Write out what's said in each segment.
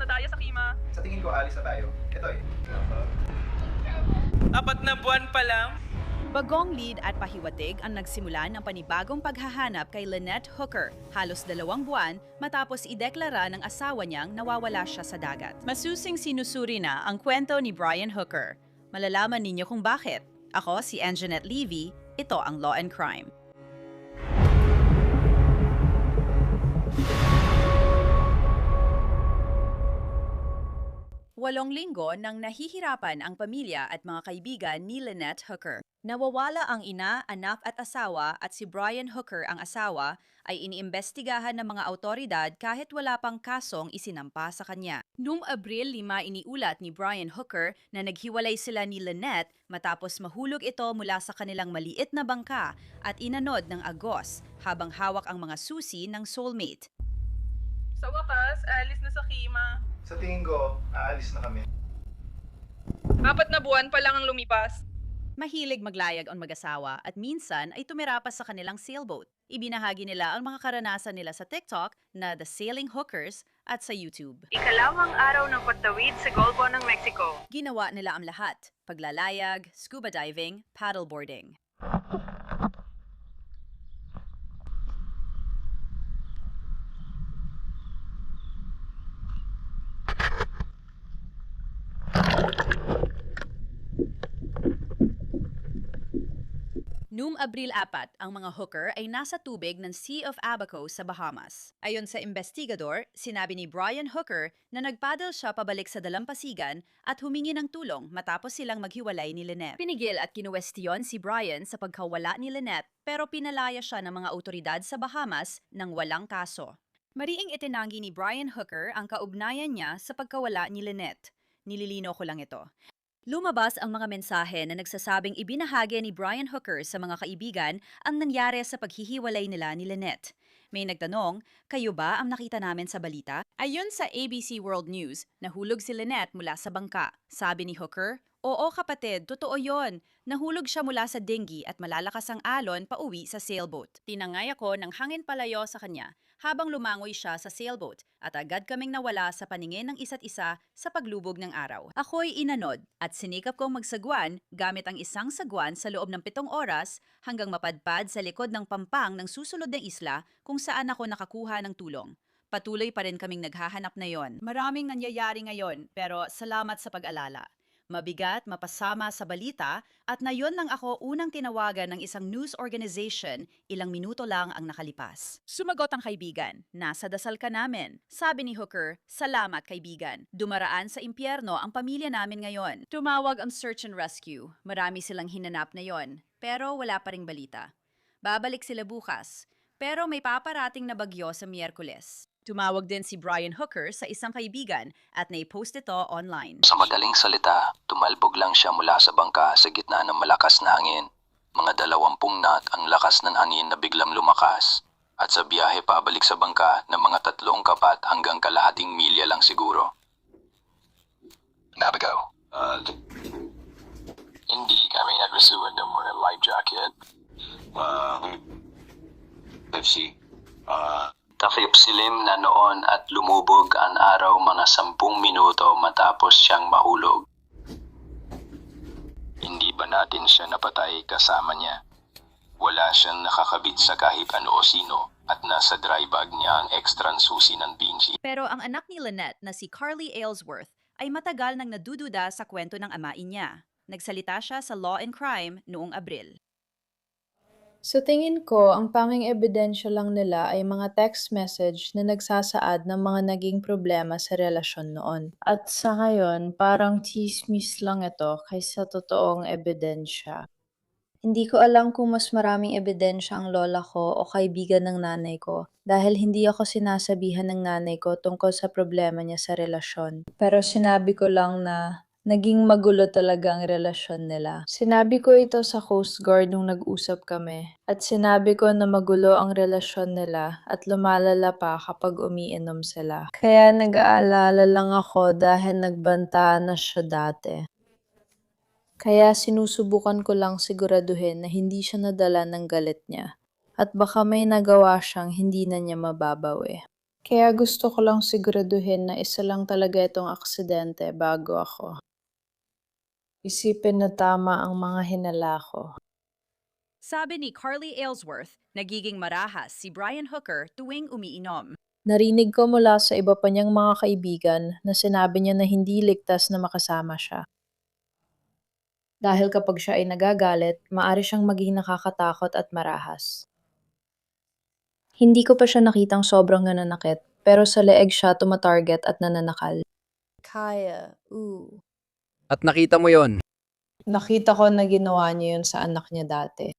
na tayo sa Kima. Sa tingin ko, alis na tayo. Ito eh. 4 na buwan pa lang. Bagong lead at pahiwatig ang nagsimula ng panibagong paghahanap kay Lynette Hooker halos 2 buwan matapos ideklara ng asawa niyang nawawala siya sa dagat. Masusing sinusuri na ang kwento ni Brian Hooker. Malalaman ninyo kung bakit. Ako si Anjanette Levy, ito ang Law and Crime. Walong linggo nang nahihirapan ang pamilya at mga kaibigan ni Lynette Hooker. Nawawala ang ina, anak at asawa at si Brian Hooker ang asawa ay iniimbestigahan ng mga autoridad kahit wala pang kasong isinampa sa kanya. Noong Abril 5 iniulat ni Brian Hooker na naghiwalay sila ni Lynette matapos mahulog ito mula sa kanilang maliit na bangka at inanod ng agos habang hawak ang mga susi ng soulmate. Sa wakas, alis na sa Kima. Sa tingin ko, aalis na kami. 4 na buwan pa lang ang lumipas. Mahilig maglayag ang mag-asawa at minsan ay tumirapas sa kanilang sailboat. Ibinahagi nila ang mga karanasan nila sa TikTok na The Sailing Hookers at sa YouTube. Ikalawang araw ng pagtawid sa Golfo ng Mexico. Ginawa nila ang lahat: paglalayag, scuba diving, paddleboarding. Noong Abril 4, ang mga hooker ay nasa tubig ng Sea of Abaco sa Bahamas. Ayon sa investigador, sinabi ni Brian Hooker na nagpaddle siya pabalik sa dalampasigan at humingi ng tulong matapos silang maghiwalay ni Lynette. Pinigil at kinuwestiyon si Brian sa pagkawala ni Lynette pero pinalaya siya ng mga autoridad sa Bahamas nang walang kaso. Mariing itinanggi ni Brian Hooker ang kaugnayan niya sa pagkawala ni Lynette. Nililino ko lang ito. Lumabas ang mga mensahe na nagsasabing ibinahagi ni Brian Hooker sa mga kaibigan ang nangyari sa paghihiwalay nila ni Lynette. May nagtanong, kayo ba ang nakita namin sa balita? Ayon sa ABC World News, nahulog si Lynette mula sa bangka. Sabi ni Hooker, oo kapatid, totoo yon. Nahulog siya mula sa dinghy at malalakas ang alon pauwi sa sailboat. Tinangay ako ng hangin palayo sa kanya habang lumangoy siya sa sailboat at agad kaming nawala sa paningin ng isa't isa sa paglubog ng araw. Ako'y inanod at sinikap kong magsagwan gamit ang isang sagwan sa loob ng 7 oras hanggang mapadpad sa likod ng pampang ng susunod na isla kung saan ako nakakuha ng tulong. Patuloy pa rin kaming naghahanap na yon. Maraming nangyayari ngayon pero salamat sa pag-alala. Mabigat, mapasama sa balita at na yon lang ako unang tinawagan ng isang news organization, ilang minuto lang ang nakalipas. Sumagot ang kaibigan, nasa dasal ka namin. Sabi ni Hooker, salamat kaibigan. Dumaraan sa impyerno ang pamilya namin ngayon. Tumawag ang search and rescue. Marami silang hinanap na yon, pero wala pa ring balita. Babalik sila bukas, pero may paparating na bagyo sa Miyerkules. Tumawag din si Brian Hooker sa isang kaibigan at nai-post ito online. Sa madaling salita, tumalbog lang siya mula sa bangka sa gitna ng malakas na hangin. Mga 20 knot ang lakas ng hangin na biglang lumakas. At sa biyahe pabalik sa bangka ng mga 3 kapat hanggang kalahating milya lang siguro. Nabigaw. Hindi kami nag-resuan ng mga life jacket. FC. Takip silim na noon at lumubog ang araw mga 10 minuto matapos siyang mahulog. Hindi ba natin siya napatay kasama niya? Wala siyang nakakabit sa kahit ano o sino at nasa dry bag niya ang ekstrang susi ng binsi. Pero ang anak ni Lynette na si Carly Aylesworth ay matagal nang nadududa sa kwento ng amain niya. Nagsalita siya sa Law and Crime noong Abril. Sa tingin ko, ang panging ebidensya lang nila ay mga text message na nagsasaad ng mga naging problema sa relasyon noon. At sa ngayon, parang chismis lang ito kaysa totoong ebidensya. Hindi ko alam kung mas maraming ebidensya ang lola ko o kaibigan ng nanay ko dahil hindi ako sinasabihan ng nanay ko tungkol sa problema niya sa relasyon. Pero sinabi ko lang na naging magulo talaga ang relasyon nila. Sinabi ko ito sa Coast Guard nung nag-usap kami. At sinabi ko na magulo ang relasyon nila at lumalala pa kapag umiinom sila. Kaya nag-aalala lang ako dahil nagbanta na siya dati. Kaya sinusubukan ko lang siguraduhin na hindi siya nadala ng galit niya. At baka may nagawa siyang hindi na niya mababawi. Kaya gusto ko lang siguraduhin na isa lang talaga itong aksidente bago ako. Isipin na tama ang mga hinala ko. Sabi ni Carly Aylesworth, nagiging marahas si Brian Hooker tuwing umiinom. Narinig ko mula sa iba pa niyang mga kaibigan na sinabi niya na hindi ligtas na makasama siya. Dahil kapag siya ay nagagalit, maaari siyang maging nakakatakot at marahas. Hindi ko pa siya nakitang sobrang nananakit, pero sa leeg siya tumatarget at nananakal. Kaya, At nakita mo yon. Nakita ko na ginawa niya yun sa anak niya dati.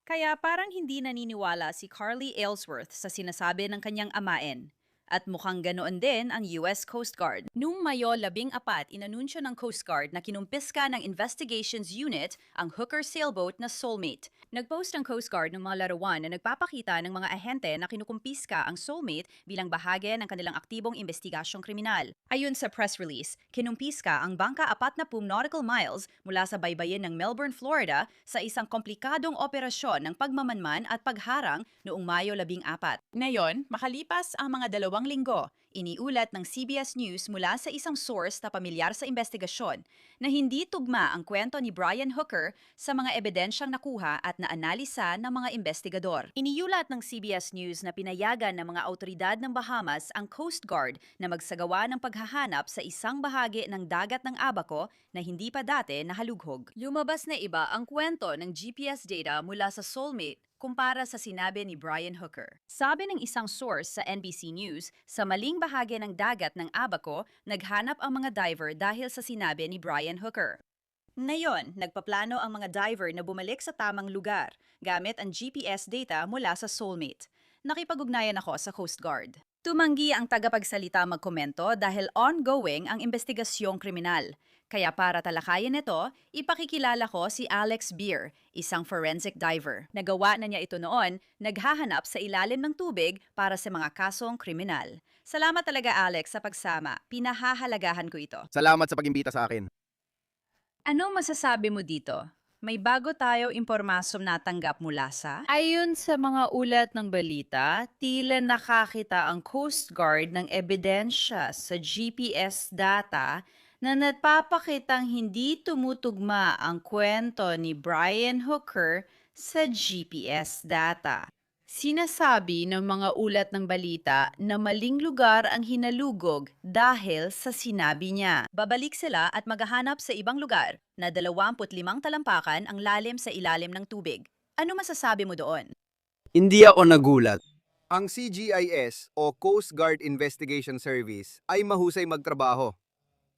Kaya parang hindi naniniwala si Carly Aylesworth sa sinasabi ng kanyang amain. At mukhang ganoon din ang US Coast Guard. Noong Mayo 14, inanunsyo ng Coast Guard na kinumpiska ng Investigations Unit ang Hooker sailboat na Soulmate. Nagpost ang Coast Guard ng mga larawan na nagpapakita ng mga ahente na kinukumpiska ang Soulmate bilang bahagi ng kanilang aktibong investigasyong kriminal. Ayon sa press release, kinumpiska ang bangka 40 nautical miles mula sa baybayin ng Melbourne, Florida sa isang komplikadong operasyon ng pagmamanman at pagharang noong Mayo 14. Ngayon, makalipas ang mga 2 linggo, iniulat ng CBS News mula sa isang source na pamilyar sa investigasyon na hindi tugma ang kwento ni Brian Hooker sa mga ebidensyang nakuha at naanalisa ng mga investigador. Iniulat ng CBS News na pinayagan ng mga autoridad ng Bahamas ang Coast Guard na magsagawa ng paghahanap sa isang bahagi ng dagat ng Abaco na hindi pa dati nahalughog. Lumabas na iba ang kwento ng GPS data mula sa Soulmate kumpara sa sinabi ni Brian Hooker. Sabi ng isang source sa NBC News, sa maling bahagi ng dagat ng Abaco, naghanap ang mga diver dahil sa sinabi ni Brian Hooker. Ngayon, nagpaplano ang mga diver na bumalik sa tamang lugar gamit ang GPS data mula sa Soulmate. Nakipag-ugnayan ako sa Coast Guard. Tumanggi ang tagapagsalita magkomento dahil ongoing ang investigasyong kriminal. Kaya para talakayin ito, ipakikilala ko si Alex Beer, isang forensic diver. Nagawa na niya ito noon, naghahanap sa ilalim ng tubig para sa mga kasong kriminal. Salamat talaga Alex sa pagsama. Pinahahalagahan ko ito. Salamat sa pag-imbita sa akin. Ano masasabi mo dito? May bago tayo impormasyong natanggap mula sa? Ayon sa mga ulat ng balita, tila nakakita ang Coast Guard ng ebidensya sa GPS data na nagpapakitang hindi tumutugma ang kwento ni Brian Hooker sa GPS data. Sinasabi ng mga ulat ng balita na maling lugar ang hinalugog dahil sa sinabi niya. Babalik sila at maghahanap sa ibang lugar na 25 talampakan ang lalim sa ilalim ng tubig. Ano masasabi mo doon? Hindi ako nagulat. Ang CGIS o Coast Guard Investigation Service ay mahusay magtrabaho.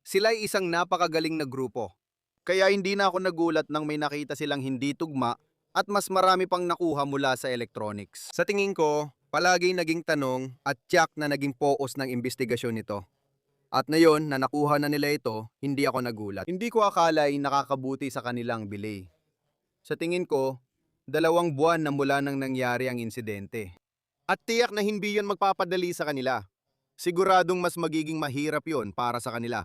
Sila ay isang napakagaling na grupo. Kaya hindi na ako nagulat nang may nakita silang hindi tugma at mas marami pang nakuha mula sa electronics. Sa tingin ko, palagi naging tanong at tiyak na naging focus ng investigasyon nito. At ngayon na nakuha na nila ito, hindi ako nagulat. Hindi ko akala ay nakakabuti sa kanilang bilay. Sa tingin ko, 2 buwan na mula nang nangyari ang insidente. At tiyak na hindi yon magpapadali sa kanila. Siguradong mas magiging mahirap yon para sa kanila.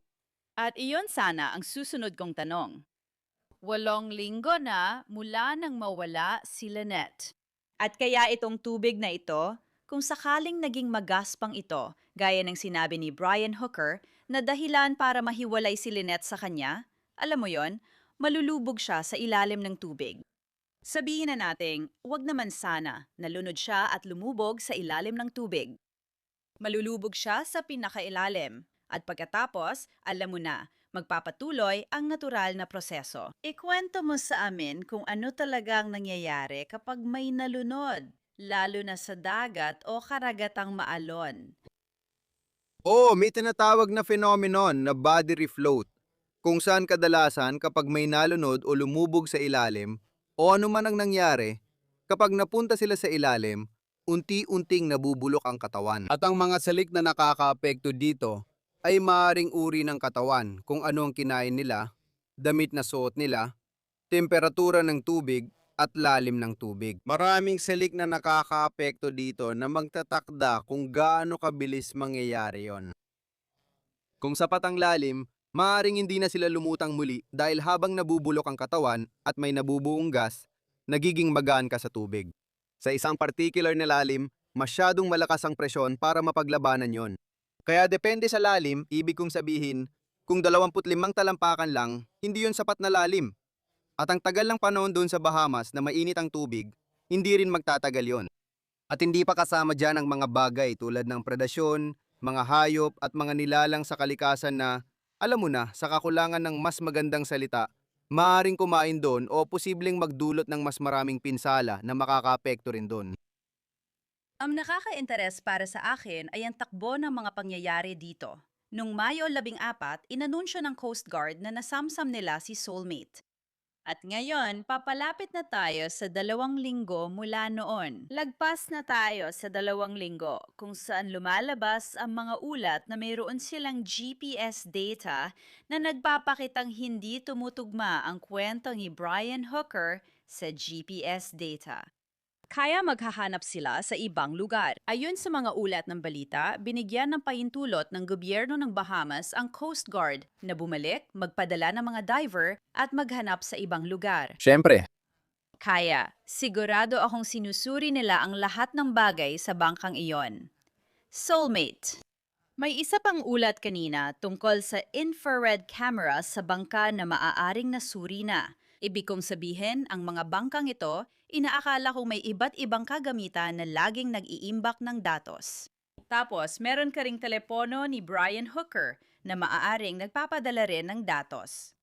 At iyon sana ang susunod kong tanong. 8 linggo na mula nang mawala si Lynette. At kaya itong tubig na ito, kung sakaling naging magaspang ito, gaya ng sinabi ni Brian Hooker, na dahilan para mahiwalay si Lynette sa kanya, alam mo yon, malulubog siya sa ilalim ng tubig. Sabihin na nating, wag naman sana, nalunod siya at lumubog sa ilalim ng tubig. Malulubog siya sa pinakailalim. At pagkatapos, alam mo na, magpapatuloy ang natural na proseso. Ikwento mo sa amin kung ano talagang nangyayari kapag may nalunod, lalo na sa dagat o karagatang maalon. Oo, may tinatawag na phenomenon na body refloat, kung saan kadalasan kapag may nalunod o lumubog sa ilalim o ano man ang nangyari, kapag napunta sila sa ilalim, unti-unting nabubulok ang katawan. At ang mga salik na nakakaapekto dito ay maaaring uri ng katawan kung ano ang kinain nila, damit na suot nila, temperatura ng tubig at lalim ng tubig. Maraming salik na nakakaapekto dito na magtatakda kung gaano kabilis mangyayari yon. Kung sapat ang lalim, maaaring hindi na sila lumutang muli dahil habang nabubulok ang katawan at may nabubuong gas, nagiging magaan ka sa tubig. Sa isang particular na lalim, masyadong malakas ang presyon para mapaglabanan yon. Kaya depende sa lalim, ibig kong sabihin, kung 25 talampakan lang, hindi yon sapat na lalim. At ang tagal ng panahon doon sa Bahamas na mainit ang tubig, hindi rin magtatagal yon. At hindi pa kasama dyan ang mga bagay tulad ng predasyon, mga hayop at mga nilalang sa kalikasan na, alam mo na, sa kakulangan ng mas magandang salita, maaaring kumain doon o posibleng magdulot ng mas maraming pinsala na makakaapekto rin doon. Ang nakaka-interes para sa akin ay ang takbo ng mga pangyayari dito. Noong Mayo 14, inanunsyo ng Coast Guard na nasamsam nila si Soulmate. At ngayon, papalapit na tayo sa 2 linggo mula noon. Lagpas na tayo sa 2 linggo kung saan lumalabas ang mga ulat na mayroon silang GPS data na nagpapakitang hindi tumutugma ang kwento ni Brian Hooker sa GPS data. Kaya maghahanap sila sa ibang lugar. Ayon sa mga ulat ng balita, binigyan ng pahintulot ng gobyerno ng Bahamas ang Coast Guard na bumalik, magpadala ng mga diver at maghanap sa ibang lugar. Siyempre, Kaya, sigurado akong sinusuri nila ang lahat ng bagay sa bangkang iyon. Soulmate. May isa pang ulat kanina tungkol sa infrared camera sa bangka na maaaring nasuri na. Ibig kong sabihin, ang mga bangkang ito, inaakala kong may iba't ibang kagamitan na laging nag-iimbak ng datos. Tapos, meron ka ring telepono ni Brian Hooker na maaaring nagpapadala rin ng datos.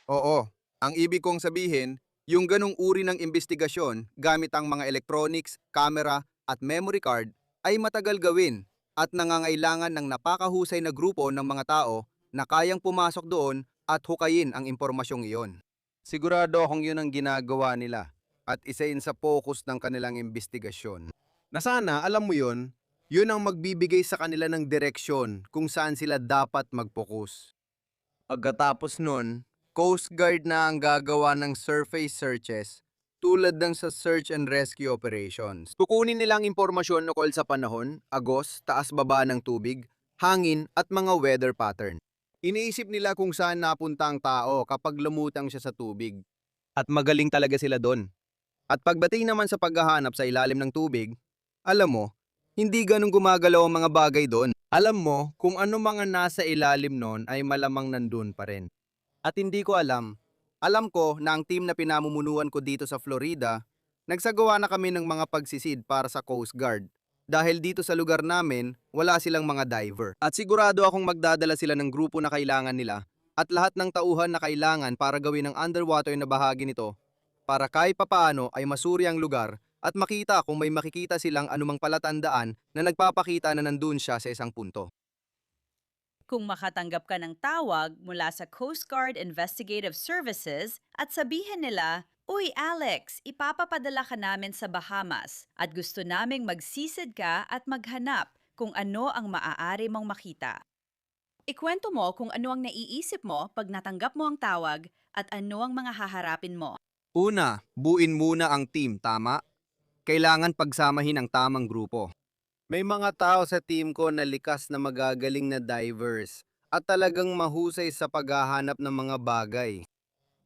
Oo, ang ibig kong sabihin, yung ganong uri ng investigasyon gamit ang mga electronics, camera at memory card ay matagal gawin at nangangailangan ng napakahusay na grupo ng mga tao na kayang pumasok doon at hukayin ang impormasyong iyon. Sigurado akong yun ang ginagawa nila at isa yun sa focus ng kanilang investigasyon. Na sana, alam mo yun, yun ang magbibigay sa kanila ng direksyon kung saan sila dapat mag-focus. Pagkatapos nun, Coast Guard na ang gagawa ng surface searches tulad ng sa search and rescue operations. Kukunin nilang impormasyon ukol sa panahon, agos, taas-baba ng tubig, hangin at mga weather pattern. Iniisip nila kung saan napunta ang tao kapag lumutang siya sa tubig. At magaling talaga sila doon. At pagdating naman sa paghahanap sa ilalim ng tubig, alam mo, hindi ganun gumagalaw ang mga bagay doon. Alam mo, kung ano mga nasa ilalim noon ay malamang nandun pa rin. At hindi ko alam. Alam ko na ang team na pinamumunuan ko dito sa Florida, nagsagawa na kami ng mga pagsisid para sa Coast Guard. Dahil dito sa lugar namin, wala silang mga diver. At sigurado akong magdadala sila ng grupo na kailangan nila at lahat ng tauhan na kailangan para gawin ang underwater na bahagi nito para kahit papaano ay masuri ang lugar at makita kung may makikita silang anumang palatandaan na nagpapakita na nandun siya sa isang punto. Kung makatanggap ka ng tawag mula sa Coast Guard Investigative Services at sabihin nila, "Uy Alex, ipapapadala ka namin sa Bahamas at gusto naming magsisid ka at maghanap kung ano ang maaari mong makita." Ikwento mo kung ano ang naiisip mo pag natanggap mo ang tawag at ano ang mga haharapin mo. Una, buuin muna ang team, tama? Kailangan pagsamahin ang tamang grupo. May mga tao sa team ko na likas na magagaling na divers at talagang mahusay sa paghahanap ng mga bagay.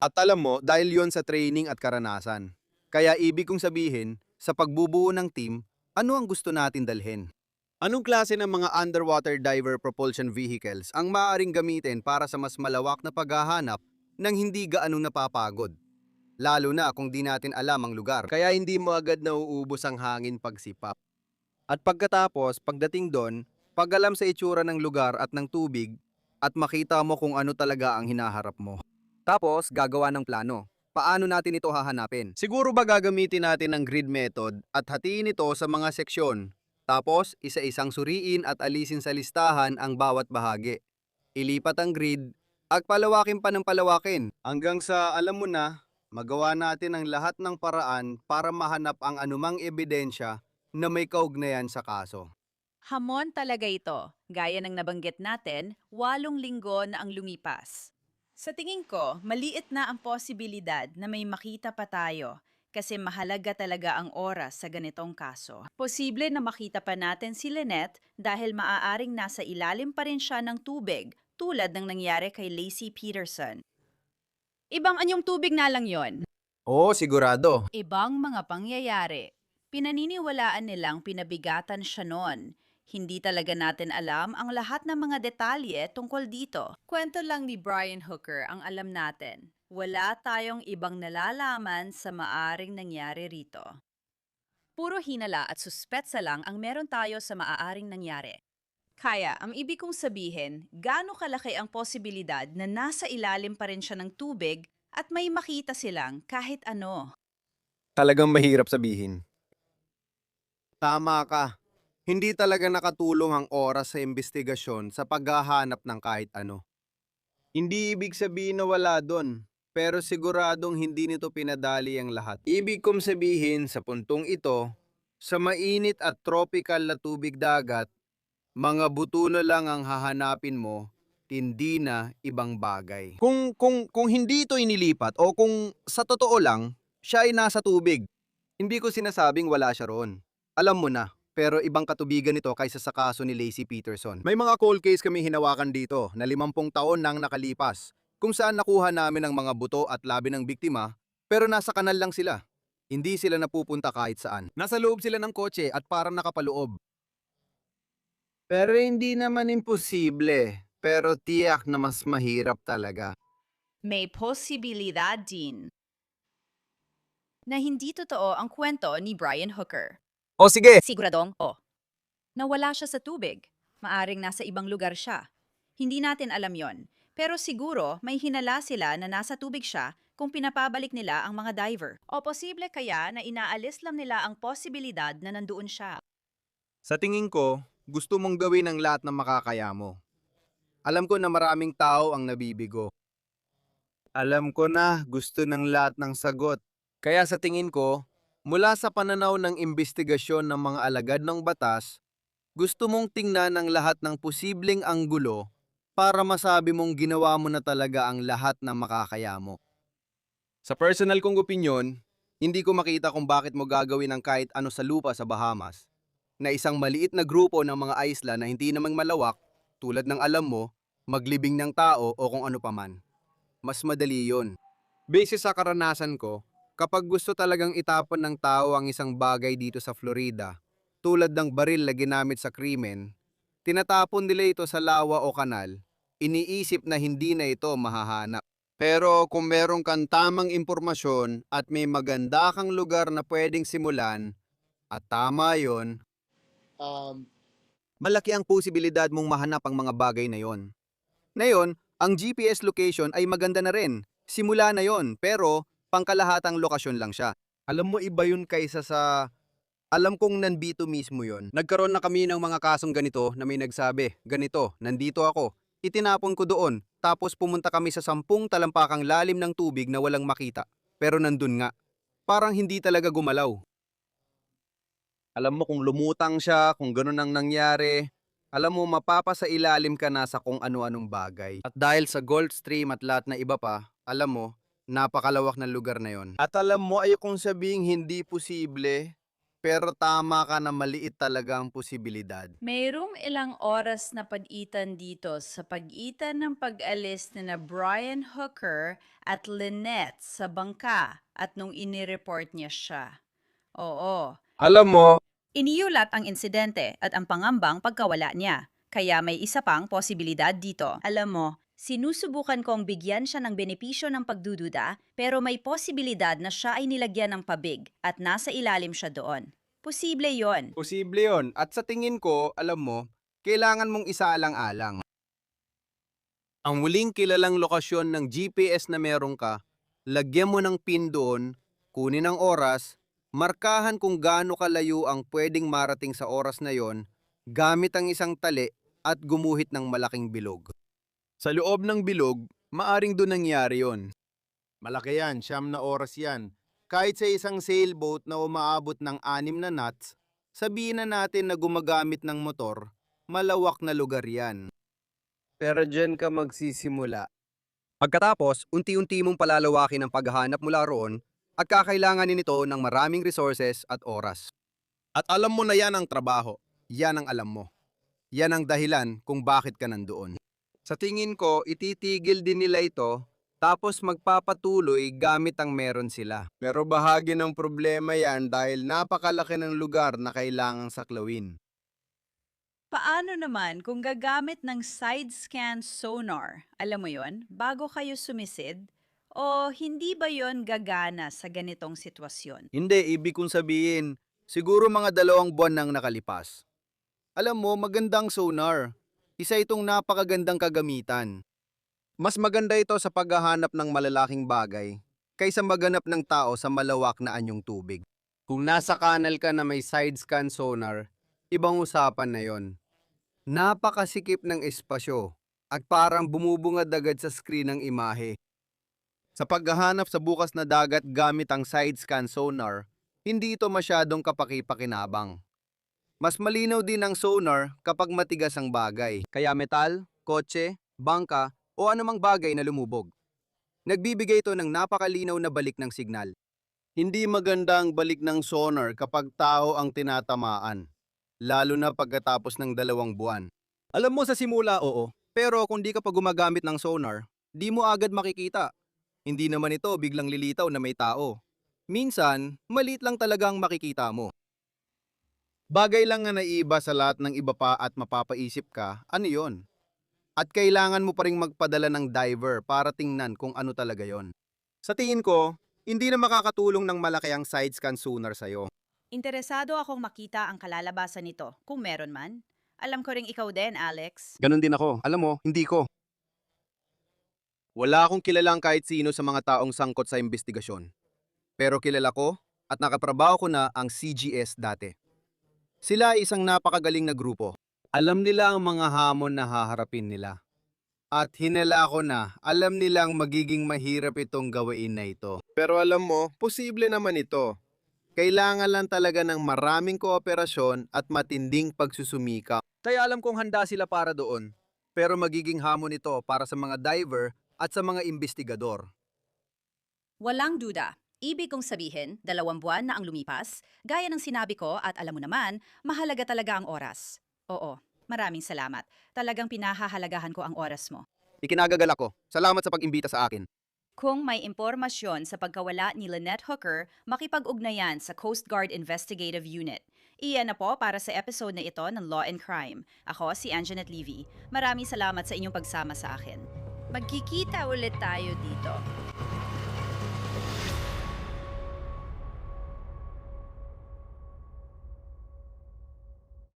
At alam mo, dahil yon sa training at karanasan. Kaya ibig kong sabihin, sa pagbubuo ng team, ano ang gusto natin dalhin? Anong klase ng mga underwater diver propulsion vehicles ang maaaring gamitin para sa mas malawak na paghahanap ng hindi gaanong napapagod? Lalo na kung di natin alam ang lugar, kaya hindi mo agad nauubos ang hangin pagsipap. At pagkatapos, pagdating doon, pag-alam sa itsura ng lugar at ng tubig, at makita mo kung ano talaga ang hinaharap mo. Tapos, gagawa ng plano. Paano natin ito hahanapin? Siguro ba gagamitin natin ang grid method at hatiin ito sa mga seksyon? Tapos, isa-isang suriin at alisin sa listahan ang bawat bahagi. Ilipat ang grid at palawakin pa ng palawakin hanggang sa, alam mo na, magawa natin ang lahat ng paraan para mahanap ang anumang ebidensya na may kaugnayan sa kaso. Hamon talaga ito. Gaya ng nabanggit natin, 8 linggo na ang lumipas. Sa tingin ko, maliit na ang posibilidad na may makita pa tayo kasi mahalaga talaga ang oras sa ganitong kaso. Posible na makita pa natin si Lynette dahil maaaring nasa ilalim pa rin siya ng tubig tulad ng nangyari kay Lacey Peterson. Ibang anyong tubig na lang yon. Oo, sigurado. Ibang mga pangyayari. Pinaniniwalaan nilang pinabigatan siya noon. Hindi talaga natin alam ang lahat ng mga detalye tungkol dito. Kwento lang ni Brian Hooker ang alam natin. Wala tayong ibang nalalaman sa maaring nangyari rito. Puro hinala at suspetsa lang ang meron tayo sa maaaring nangyari. Kaya, ang ibig kong sabihin, gaano kalaki ang posibilidad na nasa ilalim pa rin siya ng tubig at may makita silang kahit ano. Talagang mahirap sabihin. Tama ka. Hindi talaga nakatulong ang oras sa investigasyon sa paghahanap ng kahit ano. Hindi ibig sabihin na wala doon, pero siguradong hindi nito pinadali ang lahat. Ibig kong sabihin sa puntong ito, sa mainit at tropical na tubig dagat, mga buto na lang ang hahanapin mo, hindi na ibang bagay. Kung hindi ito inilipat o kung sa totoo lang, siya ay nasa tubig, hindi ko sinasabing wala siya roon. Alam mo na, pero ibang katubigan ito kaysa sa kaso ni Lacey Peterson. May mga cold case kami hinawakan dito na 50 taon nang nakalipas, kung saan nakuha namin ang mga buto at labi ng biktima, pero nasa kanal lang sila. Hindi sila napupunta kahit saan. Nasa loob sila ng kotse at parang nakapaloob. Pero hindi naman imposible, pero tiyak na mas mahirap talaga. May posibilidad din na hindi totoo ang kwento ni Brian Hooker. O sige! Siguradong, nawala siya sa tubig. Maaring nasa ibang lugar siya. Hindi natin alam yon. Pero siguro may hinala sila na nasa tubig siya kung pinapabalik nila ang mga diver. O posible kaya na inaalis lang nila ang posibilidad na nandoon siya. Sa tingin ko, gusto mong gawin ang lahat ng makakaya mo. Alam ko na maraming tao ang nabibigo. Alam ko na gusto ng lahat ng sagot. Kaya sa tingin ko, mula sa pananaw ng investigasyon ng mga alagad ng batas, gusto mong tingnan ang lahat ng posibleng anggulo para masabi mong ginawa mo na talaga ang lahat ng makakaya mo. Sa personal kong opinyon, hindi ko makita kung bakit mo gagawin ang kahit ano sa lupa sa Bahamas, na isang maliit na grupo ng mga isla na hindi namang malawak, tulad ng alam mo, maglibing ng tao o kung ano paman. Mas madali yon. Base sa karanasan ko, kapag gusto talagang itapon ng tao ang isang bagay dito sa Florida, tulad ng baril na ginamit sa krimen, tinatapon nila ito sa lawa o kanal, iniisip na hindi na ito mahahanap. Pero kung meron kang tamang impormasyon at may maganda kang lugar na pwedeng simulan, at tama yon, malaki ang posibilidad mong mahanap ang mga bagay na yon. Ngayon, ang GPS location ay maganda na rin. Simula na yon, pero pangkalahatang lokasyon lang siya. Alam mo, iba yun kaysa sa... Alam kong nandito mismo yon. Nagkaroon na kami ng mga kasong ganito na may nagsabi, ganito, nandito ako. Itinapon ko doon, tapos pumunta kami sa 10 talampakang lalim ng tubig na walang makita. Pero nandun nga. Parang hindi talaga gumalaw. Alam mo kung lumutang siya, kung ganun ang nangyari, alam mo mapapasa ilalim ka na sa kung ano-anong bagay. At dahil sa Gulf Stream at lahat na iba pa, alam mo, napakalawak na lugar na yon. At alam mo, ayokong sabihing hindi posible, pero tama ka na maliit talaga ang posibilidad. Mayroong ilang oras na pagitan dito sa pagitan ng pag-alis ni na Brian Hooker at Lynette sa bangka at nung inireport niya siya. Oo. Alam mo, Iniulat ang insidente at ang pangambang pagkawala niya. Kaya may isa pang posibilidad dito. Alam mo, sinusubukan kong bigyan siya ng benepisyo ng pagdududa, pero may posibilidad na siya ay nilagyan ng pabig at nasa ilalim siya doon. Posible yon. posible yon. At sa tingin ko, alam mo, kailangan mong isaalang-alang. Ang muling kilalang lokasyon ng GPS na meron ka, lagyan mo ng pin doon, kunin ang oras, markahan kung gaano kalayo ang pwedeng marating sa oras na yon, gamit ang isang tali at gumuhit ng malaking bilog. Sa loob ng bilog, maaring doon nangyari yon. Malaki yan, 9 na oras yan. Kahit sa isang sailboat na umaabot ng 6 na knots, sabihin na natin na gumagamit ng motor, malawak na lugar yan. Pero dyan ka magsisimula. Pagkatapos, unti-unti mong palalawakin ang paghahanap mula roon at kakailanganin nito ng maraming resources at oras. At alam mo na yan ang trabaho. Yan ang alam mo. Yan ang dahilan kung bakit ka nandoon. Sa tingin ko, ititigil din nila ito, Tapos magpapatuloy gamit ang meron sila. Pero bahagi ng problema yan dahil napakalaki ng lugar na kailangang saklawin. Paano naman kung gagamit ng side scan sonar? Alam mo yon, bago kayo sumisid? O hindi ba yon gagana sa ganitong sitwasyon? Hindi, ibig kong sabihin, siguro mga 2 buwan nang nakalipas. Alam mo, magandang sonar. Isa itong napakagandang kagamitan. Mas maganda ito sa paghahanap ng malalaking bagay kaysa maghanap ng tao sa malawak na anyong tubig. Kung nasa kanal ka na may side scan sonar, ibang usapan na yon. Napakasikip ng espasyo at parang bumubungad agad sa screen ng imahe. Sa paghahanap sa bukas na dagat gamit ang side scan sonar, hindi ito masyadong kapaki-pakinabang. Mas malinaw din ang sonar kapag matigas ang bagay, kaya metal, kotse, bangka o anumang bagay na lumubog. Nagbibigay ito ng napakalinaw na balik ng signal. Hindi maganda ang balik ng sonar kapag tao ang tinatamaan, lalo na pagkatapos ng 2 buwan. Alam mo sa simula oo, pero kung di ka pa gumagamit ng sonar, di mo agad makikita. Hindi naman ito biglang lilitaw na may tao. Minsan, maliit lang talaga ang makikita mo. Bagay lang na naiiba sa lahat ng iba pa at mapapaisip ka, ano yon? At kailangan mo pa ring magpadala ng diver para tingnan kung ano talaga yon. Sa tingin ko, hindi na makakatulong ng malaki ang side scan sonar sa'yo. Interesado akong makita ang kalalabasan nito, kung meron man. Alam ko ring ikaw din, Alex. Ganon din ako. Alam mo, hindi ko. Wala akong kilalang kahit sino sa mga taong sangkot sa investigasyon. Pero kilala ko at nakatrabaho ko na ang CGS dati. Sila ay isang napakagaling na grupo. Alam nila ang mga hamon na haharapin nila. At hinala ko na alam nilang magiging mahirap itong gawain na ito. Pero alam mo, posible naman ito. Kailangan lang talaga ng maraming kooperasyon at matinding pagsusumikap. Kaya alam kong handa sila para doon. Pero magiging hamon ito para sa mga diver at sa mga investigador. Walang duda. Ibig kong sabihin, 2 buwan na ang lumipas, gaya ng sinabi ko at alam mo naman, mahalaga talaga ang oras. Oo, maraming salamat. Talagang pinahahalagahan ko ang oras mo. Ikinagagalak ko. Salamat sa pag-imbita sa akin. Kung may impormasyon sa pagkawala ni Lynette Hooker, makipag-ugnayan sa Coast Guard Investigative Unit. Iyan na po para sa episode na ito ng Law and Crime. Ako si Anjanette Levy. Maraming salamat sa inyong pagsama sa akin. Magkikita ulit tayo dito.